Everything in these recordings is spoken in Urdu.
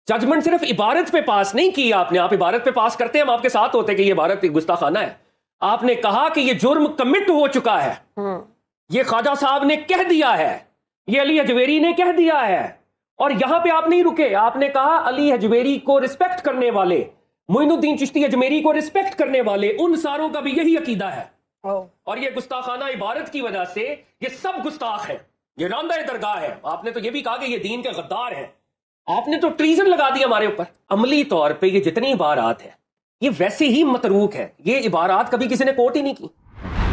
ججمنٹ صرف عبارت پہ پاس نہیں کی آپ نے. آپ عبارت پہ پاس کرتے ہیں, ہم آپ کے ساتھ ہوتے کہ یہ عبارت گستاخانہ ہے. آپ نے کہا کہ یہ جرم کمٹ ہو چکا ہے, یہ خواجہ صاحب نے کہہ دیا ہے, یہ علی حجویری نے کہہ دیا ہے. اور یہاں پہ آپ نہیں رکے, آپ نے کہا علی حجویری کو رسپیکٹ کرنے والے, معین الدین چشتی اجمیری کو رسپیکٹ کرنے والے, ان ساروں کا بھی یہی عقیدہ ہے. اور یہ گستاخانہ عبارت کی وجہ سے یہ سب گستاخ ہیں, یہ راندہ درگاہ ہے. آپ نے تو یہ بھی کہا کہ یہ دین کے غدار ہیں. آپ نے تو ٹریزن لگا دی ہمارے اوپر. عملی طور پہ یہ جتنی عبارات ہیں یہ ویسے ہی متروک ہے. یہ عبارات کبھی کسی نے کوٹ ہی نہیں کی.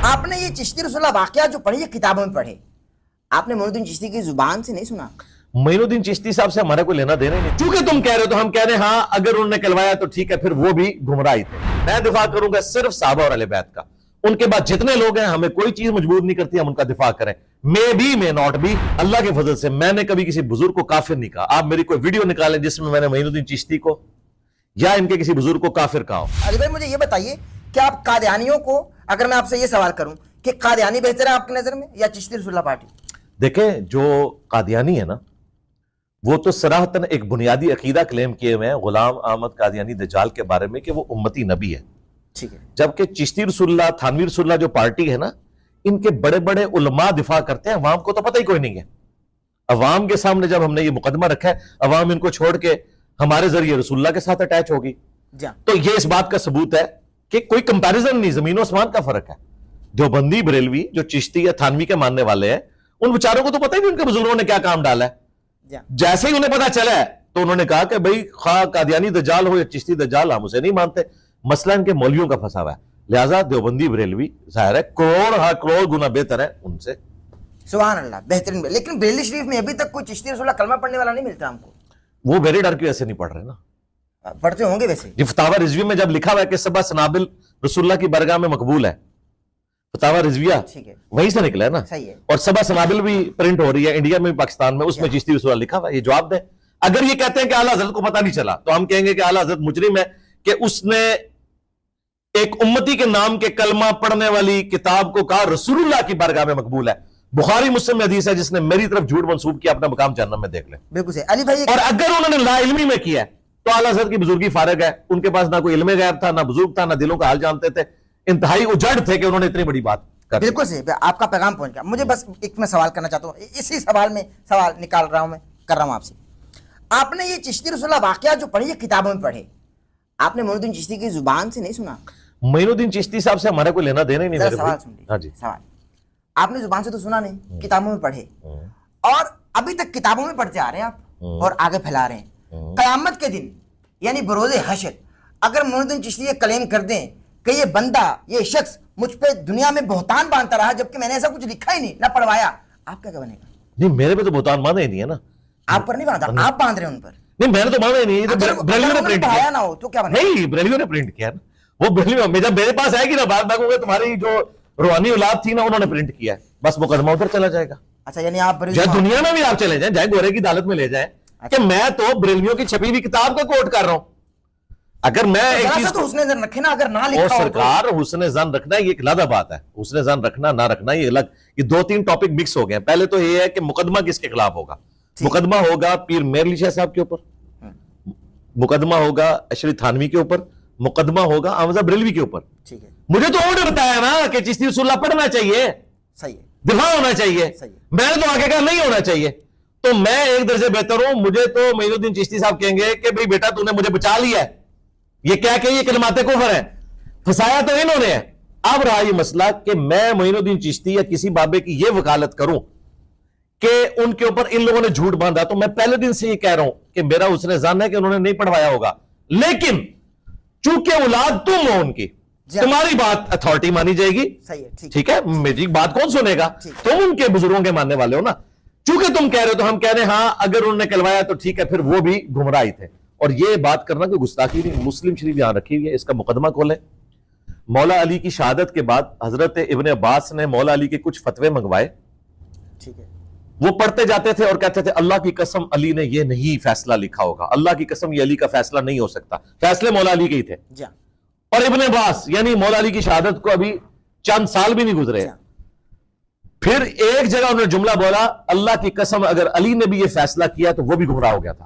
آپ نے یہ چشتی رسول اللہ واقعہ جو پڑھی, یہ کتابوں میں پڑھے, آپ نے معین الدین چشتی کی زبان سے نہیں سنا. معین الدین چشتی صاحب سے ہمارا کوئی لینا دینا نہیں. چونکہ تم کہہ رہے ہو تو ہم کہہ رہے ہیں ہاں اگر انہوں نے کلوایا تو ٹھیک ہے, پھر وہ بھی گمراہی تھے. میں دفاع کروں گا صرف صحابہ اور اہل بیت کا. ان کے بعد جتنے لوگ ہیں ہمیں کوئی چیز مجبور نہیں کرتی ہم ان کا دفاع کریں. میں ناٹ بھی اللہ کے فضل سے میں نے کبھی کسی بزرگ کو کافر نہیں کہا. آپ میری کوئی ویڈیو نکالیں جس میں نے معین الدین چشتی کو یا ان کے کسی بزرگ کو کافر کہا ہو. علی بھائی مجھے یہ بتائیے کہ آپ قادیانیوں کو, اگر میں آپ سے یہ سوال کروں کہ قادیانی بہتر ہے آپ کی نظر میں یا چشتی رسول اللہ پارٹی؟ دیکھیں جو قادیانی ہے نا وہ تو صراحتاً ایک بنیادی عقیدہ کلیم کیے ہوئے ہیں غلام احمد قادیانی دجال کے بارے میں کہ وہ امتی نبی ہے. ٹھیک ہے. جبکہ چشتی رسول اللہ, تھانوی رسول اللہ جو پارٹی ہے نا, ان کے بڑے بڑے علماء دفاع کرتے ہیں, عوام کو تو پتہ ہی کوئی نہیں ہے. عوام کے سامنے جب ہم نے یہ مقدمہ رکھا ہے, عوام ان کو چھوڑ کے ہمارے ذریعے رسول اللہ کے ساتھ اٹیچ ہوگی. تو یہ اس بات کا ثبوت ہے کہ کوئی کمپیریزن نہیں, زمین و آسمان کا فرق ہے. دیوبندی بریلوی جو چشتی یا تھانوی کے ماننے والے ہیں ان بیچاروں کو تو پتہ ہی نہیں ان کے بزرگوں نے کیا کام ڈالا ہے. جیسے ہی انہیں پتا چلا ہے تو انہوں نے کہا کہ بھئی خواہ قادیانی دجال ہو یا چشتی دجال ہم اسے نہیں مانتے. مسئلہ ان کے مولویوں کا پھنسا ہوا ہے. لہٰذا دیوبندی بریلوی ظاہر ہے کروڑ گنا بہتر ہے ان سے. سبحان اللہ, بہترین. لیکن بریلی شریف میں ابھی تک کوئی چشتی رسول اللہ کلمہ پڑھنے والا نہیں ملتا ہم کو. وہ میرے ڈر کی وجہ سے نہیں پڑھ رہے نا. پڑھتے ہوں گے ویسے. یہ فتاوی رضوی میں جب لکھا ہوا ہے کہ سبع سنابل رسول اللہ کی برگاہ میں مقبول ہے, فتاوی رضویہ وہیں سے نکلا ہے نا. صحیح ہے. اور سبع سنابل بھی پرنٹ ہو رہی ہے انڈیا میں, پاکستان میں, اس میں چشتی رسول اللہ لکھا ہوا ہے. یہ جواب دیں. اگر یہ کہتے ہیں کہ اعلیٰ حضرت کو پتہ نہیں چلا تو ہم کہیں گے کہ اعلیٰ حضرت مجرم ہے کہ اس نے ایک امتی کے نام کے کلمہ پڑھنے والی کتاب کو کہا رسول اللہ کی بارگاہ میں مقبول ہے. بخاری مسلم میں حدیث ہے جس نے میری طرف جھوٹ منسوب کیا اپنا مقام جہنم میں دیکھ لیں. بالکل صحیح. علی بھائی اور اگر انہوں نے لا علمی میں کیا ہے تو اعلیٰ حضرت کی بزرگی فارغ ہے. ان کے پاس نہ کوئی علم غیب تھا, نہ بزرگ تھا, نہ دلوں کا حال جانتے تھے. انتہائی اجڑ تھے کہ انہوں نے اتنی بڑی بات کر دی. بالکل صحیح. آپ کا پیغام پہنچ گیا. مجھے بس ایک میں سوال کرنا چاہتا ہوں, اسی سوال میں سوال نکال رہا ہوں, میں کر رہا ہوں آپ سے. آپ نے یہ چشتی رسول اللہ واقعہ جو پڑھی, یہ کتابوں میں پڑھے, آپ نے معین الدین چشتی کی زبان سے نہیں سنا. معین الدین چشتی صاحب سے ہمارا کوئی لینا دینا ہی نہیں. سوال سن لیجیے. ہاں جی. سوال آپ نے زبان سے تو سنا نہیں, کتابوں میں پڑھے, اور ابھی تک کتابوں میں پڑھتے آ رہے ہیں آپ اور آگے پھیلا رہے ہیں. قیامت کے دن یعنی بروز حشر اگر معین الدین چشتی یہ کلیم کر دیں کہ یہ بندہ, یہ شخص مجھ پہ دنیا میں بہتان باندھتا رہا جبکہ میں نے ایسا کچھ لکھا ہی نہیں, نہ پڑھوایا, آپ کیا بنے گا؟ نہیں میرے پہ تو بہتان باندھا ہی نہیں ہے نا. آپ پر نہیں باندھا, آپ باندھ رہے ہیں ان پر. نہیں میں نے تو باندھا ہی نہیں. بریلویوں نے پرنٹ کیا نہ ہو تو کیا بنے؟ نہیں بریلویوں نے پرنٹ کیا نا. وہ بریلویوں میں جب میرے پاس آئے گی نا بات باقی تمہاری جو روحانی اولاد تھی نا انہوں نے پرنٹ کیا ہے, بس مقدمہ ادھر چلا جائے گا. اچھا یعنی آپ جائے دنیا میں بھی آپ چلے جائیں, جائے گورے کی عدالت میں لے جائیں کہ میں تو بریلویوں کی چھپی ہوئی کتاب کا کوٹ کر رہا ہوں. اگر میں ایک چیز تو حسن زن رکھے نا, اگر نہ لکھا ہو سرکار حسن زن رکھنا یہ ایک علیحدہ بات ہے. حسن زن رکھنا نہ رکھنا یہ الگ, یہ دو تین ٹاپک مکس ہو گئے ہیں. پہلے تو یہ ہے کہ مقدمہ کس کے خلاف ہوگا. مقدمہ ہوگا پیر میر علی شاہ صاحب کے اوپر, مقدمہ ہوگا اشری تھانوی کے اوپر, مقدمہ ہوگا احمد بریلوی کے اوپر. ٹھیک ہے. مجھے تو انہوں نے بتایا نا کہ چشتی رسول اللہ پڑھنا چاہیے, صحیح ہے, دفاع ہونا چاہیے. میں نے تو آگے کہا نہیں ہونا چاہیے. تو میں ایک درجے بہتر ہوں. مجھے تو معین الدین چشتی صاحب کہیں گے کہ بھئی بیٹا تو نے مجھے بچا لیا ہے, یہ کیا کہ یہ کلمات کفر ہیں, پھنسایا تو انہوں نے ہے. اب رہا یہ مسئلہ کہ میں معین الدین چشتی یا کسی بابے کی یہ وکالت کروں کہ ان کے اوپر ان لوگوں نے جھوٹ باندھا, تو میں پہلے دن سے یہ کہہ رہا ہوں کہ میرا حسن ظن ہے کہ انہوں نے نہیں پڑھوایا ہوگا. لیکن چونکہ اولاد تم ہو ان کی, تمہاری بات اتھارٹی مانی جائے گی. ٹھیک ہے, میری بات کون سنے گا؟ تم ان کے بزرگوں کے ماننے والے ہو نا. چونکہ تم کہہ رہے ہو تو ہم کہہ رہے ہیں ہاں اگر انہوں نے کلوایا تو ٹھیک ہے, پھر وہ بھی گمراہی تھے. اور یہ بات کرنا کوئی گستاخی نہیں. مسلم شریف یہاں رکھی ہوئی ہے, اس کا مقدمہ کھولیں. مولا علی کی شہادت کے بعد حضرت ابن عباس نے مولا علی کے کچھ فتوے منگوائے. ٹھیک ہے, وہ پڑھتے جاتے تھے اور کہتے تھے اللہ کی قسم علی نے یہ نہیں فیصلہ لکھا ہوگا, اللہ کی قسم یہ علی کا فیصلہ نہیں ہو سکتا. فیصلے مولا علی کے ہی تھے. اور ابن عباس یعنی مولا علی کی شہادت کو ابھی چند سال بھی نہیں گزرے, پھر ایک جگہ انہوں نے جملہ بولا اللہ کی قسم اگر علی نے بھی یہ فیصلہ کیا تو وہ بھی گمراہ ہو گیا تھا.